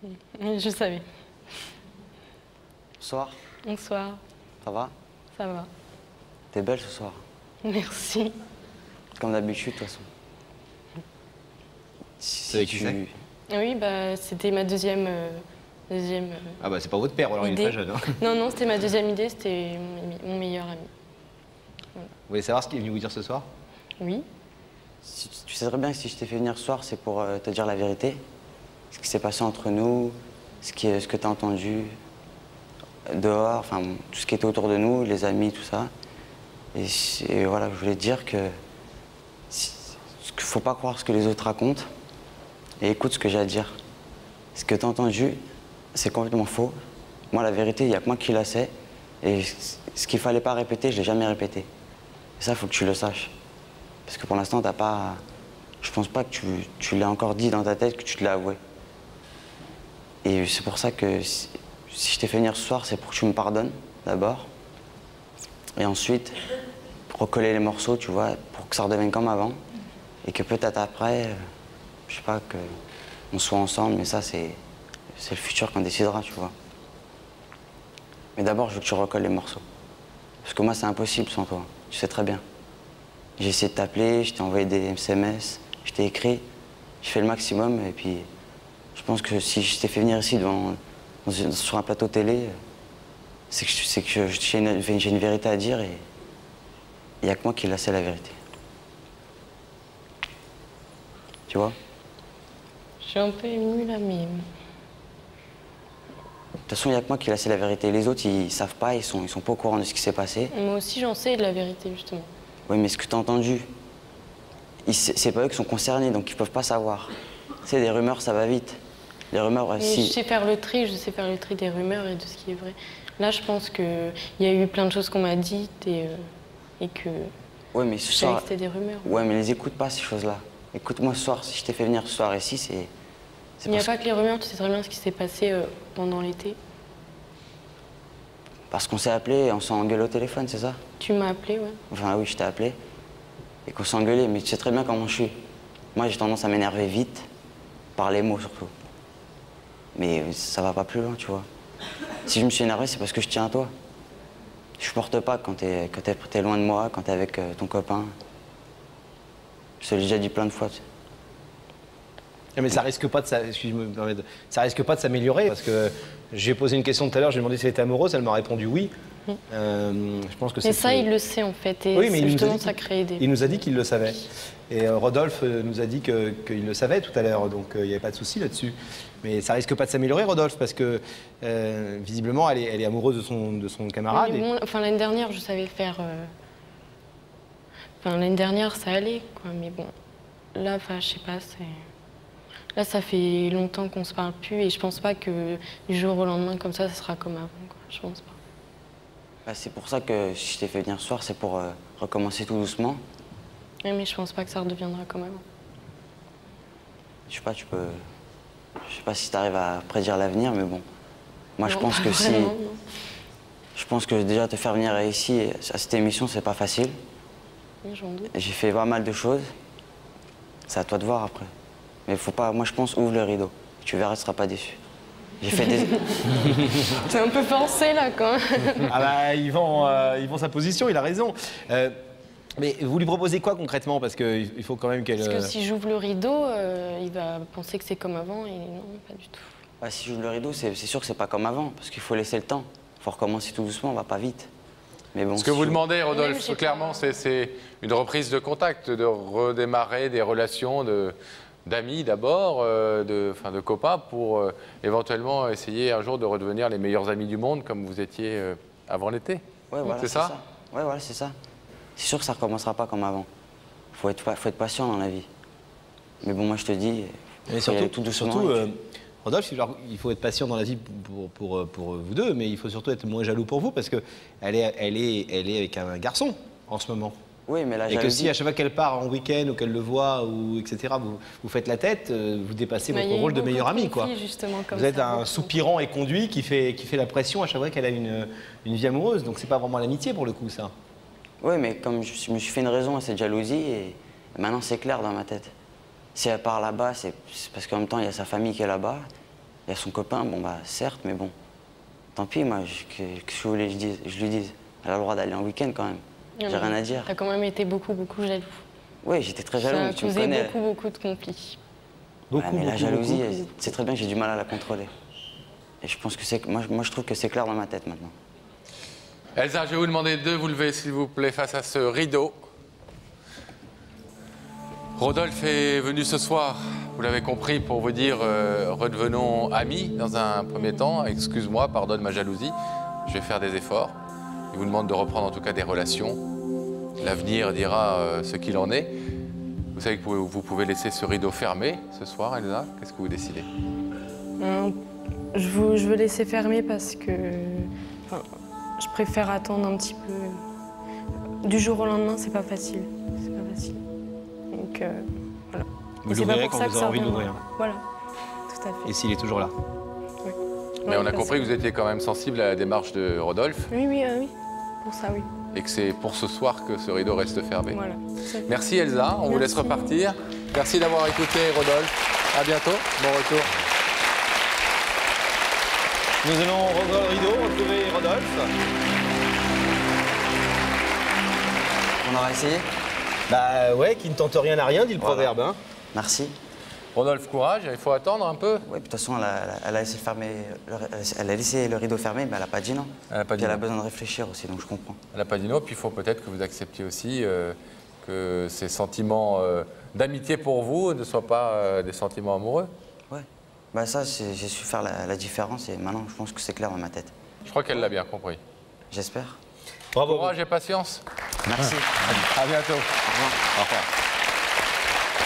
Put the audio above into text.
Je savais. Bonsoir, Bonsoir, ça va? ça va. T'es belle ce soir. Merci. Comme d'habitude, de toute façon. C'est avec qui c'est? Oui, bah, c'était ma deuxième... Ah bah c'est pas votre père, alors il est idée. très jeune. Hein. Non, non, c'était ma deuxième idée, c'était mon meilleur ami. Vous voulez savoir ce qu'il est venu vous dire ce soir? Oui. Tu sais très bien que si je t'ai fait venir ce soir, c'est pour te dire la vérité. Ce qui s'est passé entre nous, ce que t'as entendu dehors, enfin tout ce qui était autour de nous, les amis, tout ça. Et voilà, je voulais te dire que faut pas croire ce que les autres racontent et écoute ce que j'ai à dire. Ce que t'as entendu, c'est complètement faux. Moi, la vérité, il n'y a que moi qui la sais. Et ce qu'il fallait pas répéter, je l'ai jamais répété. Et ça, il faut que tu le saches. Parce que pour l'instant, t'as pas... Je pense pas que tu l'as encore dit dans ta tête, que tu te l'as avoué. Et c'est pour ça que si je t'ai fait venir ce soir, c'est pour que tu me pardonnes, d'abord. Et ensuite, pour recoller les morceaux, tu vois, pour que ça redevienne comme avant. Et que peut-être après, je sais pas, qu'on soit ensemble, mais ça, c'est le futur qu'on décidera, tu vois. Mais d'abord, je veux que tu recolles les morceaux. Parce que moi, c'est impossible sans toi, tu sais très bien. J'ai essayé de t'appeler, je t'ai envoyé des SMS, je t'ai écrit, je fais le maximum, et puis je pense que si je t'ai fait venir ici sur un plateau télé, c'est que j'ai une vérité à dire, et il n'y a que moi qui la sais, la vérité. Tu vois? Je suis un peu émue là, mais... De toute façon, il n'y a que moi qui la sais, la vérité. Les autres, ils savent pas, ils sont pas au courant de ce qui s'est passé. Moi aussi, j'en sais de la vérité, justement. Oui, mais ce que tu as entendu, c'est pas eux qui sont concernés, donc ils peuvent pas savoir. Tu sais, des rumeurs, ça va vite. Les rumeurs, Mais si... je sais faire le tri des rumeurs et de ce qui est vrai. Là, je pense qu'il y a eu plein de choses qu'on m'a dites et que... Ouais, mais ce je savais soir... que c'était des rumeurs. Ouais, mais les écoute pas, ces choses-là. Écoute-moi ce soir, si je t'ai fait venir ce soir ici, c'est... Il n'y a pas que les rumeurs, tu sais très bien ce qui s'est passé pendant l'été. Parce qu'on s'est appelé et on s'est engueulé au téléphone, c'est ça? Tu m'as appelé, ouais. Enfin, oui, je t'ai appelé. Et qu'on s'est engueulé, mais tu sais très bien comment je suis. Moi, j'ai tendance à m'énerver vite, par les mots surtout. Mais ça va pas plus loin, tu vois. Si je me suis énervé, c'est parce que je tiens à toi. Je supporte pas quand t'es loin de moi, quand t'es avec ton copain. Je te l'ai déjà dit plein de fois, tu sais. Mais ça risque pas de ça risque pas de s'améliorer parce que j'ai posé une question tout à l'heure, j'ai demandé si elle était amoureuse, elle m'a répondu oui. Je pense que Mais ça, il le sait en fait, et oui, mais justement, ça crée des... Il nous a dit qu'il le savait. Et Rodolphe nous a dit qu'il le savait tout à l'heure, donc il n'y avait pas de souci là-dessus. Mais ça risque pas de s'améliorer, Rodolphe, parce que visiblement, elle est amoureuse de son camarade. Mais bon, enfin, l'année dernière, je savais faire... Enfin, l'année dernière, ça allait, quoi. Mais bon, là, enfin, je sais pas, c'est... Là, ça fait longtemps qu'on se parle plus et je pense pas que du jour au lendemain, comme ça sera comme avant, quoi. Je pense pas. Bah, c'est pour ça que si je t'ai fait venir ce soir, c'est pour recommencer tout doucement. Oui, mais je pense pas que ça redeviendra comme avant. Je sais pas, tu peux... Je sais pas si t'arrives à prédire l'avenir, mais bon. Moi, je Non, pense que pas vraiment, non. Je pense que déjà te faire venir ici, à cette émission, c'est pas facile. Oui, j'en doute. J'ai fait pas mal de choses. C'est à toi de voir après. Mais faut pas... Moi, je pense, ouvre le rideau. Tu verras, tu seras pas déçu. J'ai fait des... C'est un peu forcé, là, quand même. Ah bah, il vend sa position, il a raison. Mais vous lui proposez quoi concrètement? Parce qu'il faut quand même qu'elle... Parce que si j'ouvre le rideau, il va penser que c'est comme avant et non, pas du tout. Bah, si j'ouvre le rideau, c'est sûr que c'est pas comme avant, parce qu'il faut laisser le temps. Faut recommencer tout doucement, on va pas vite. Mais bon, Ce que vous demandez, Oui, Rodolphe, j'ai clairement, c'est une reprise de contact, de redémarrer des relations d'amis d'abord, de copains, pour éventuellement essayer un jour de redevenir les meilleurs amis du monde comme vous étiez avant l'été. Ouais, voilà, c'est ça? Ouais, voilà, c'est ça. C'est sûr que ça recommencera pas comme avant. Faut être patient dans la vie. Mais bon, moi, je te dis, Mais faut y aller surtout, tout doucement. surtout et puis- Rodolphe, il faut être patient dans la vie pour vous deux, mais il faut surtout être moins jaloux pour vous parce qu'elle est avec un garçon en ce moment. Oui, mais la Et que jalousie... si à chaque fois qu'elle part en week-end ou qu'elle le voit, ou etc., vous faites la tête, vous dépassez Bah, il y votre a eu rôle de beaucoup meilleur ami, quoi. conflits, justement, comme Vous êtes ça, un beaucoup. soupirant et conduit qui fait la pression à chaque fois qu'elle a une vie amoureuse. Donc c'est pas vraiment l'amitié pour le coup, ça. Oui, mais comme je me suis fait une raison à cette jalousie, et maintenant c'est clair dans ma tête. Si elle part là-bas, c'est parce qu'en même temps, il y a sa famille qui est là-bas. Il y a son copain, bon bah certes, mais bon, tant pis, moi, que je voulais que je lui dise. Elle a le droit d'aller en week-end quand même. J'ai rien à dire. T'as quand même été beaucoup jaloux. Oui, j'étais très jaloux, Ça a tu me causé connais. beaucoup de conflits. Ouais, mais la jalousie, c'est très bien, j'ai du mal à la contrôler. Et je pense que c'est... Moi, je trouve que c'est clair dans ma tête maintenant. Elsa, je vais vous demander de vous lever, s'il vous plaît, face à ce rideau. Rodolphe est venu ce soir, vous l'avez compris, pour vous dire redevenons amis dans un premier temps. Excuse-moi, pardonne ma jalousie, je vais faire des efforts. Il vous demande de reprendre en tout cas des relations. L'avenir dira ce qu'il en est. Vous savez que vous pouvez laisser ce rideau fermé ce soir, Elsa. Qu'est-ce que vous décidez? Je veux laisser fermer parce que je préfère attendre un petit peu. Du jour au lendemain, c'est pas facile. C'est pas facile. Donc voilà. Vous l'ouvrirez quand vous aurez envie de l'ouvrir. Voilà, tout à fait. Et s'il est toujours là. Oui. Mais on a parce compris que vous étiez quand même sensible à la démarche de Rodolphe Oui. Pour ça, oui. et que c'est pour ce soir que ce rideau reste fermé. Voilà. Merci Elsa, on vous laisse repartir. Merci d'avoir écouté Rodolphe. À bientôt, bon retour. Nous allons revoir le rideau, retrouver Rodolphe. On aura essayé? Bah ouais, qui ne tente rien à rien, dit le proverbe. Hein. Merci. Rodolphe, courage, il faut attendre un peu. Oui, de toute façon, elle a laissé elle a laissé le rideau fermé, mais elle n'a pas dit non. Elle n'a pas dit Elle a non. besoin de réfléchir aussi, donc je comprends. Elle n'a pas dit non, puis il faut peut-être que vous acceptiez aussi que ces sentiments d'amitié pour vous ne soient pas des sentiments amoureux. Ouais. Bah ça, j'ai su faire la différence et maintenant, je pense que c'est clair dans ma tête. Je crois qu'elle l'a bien compris. J'espère. Bravo. Courage et patience. Merci. À bientôt. Au revoir. Au revoir.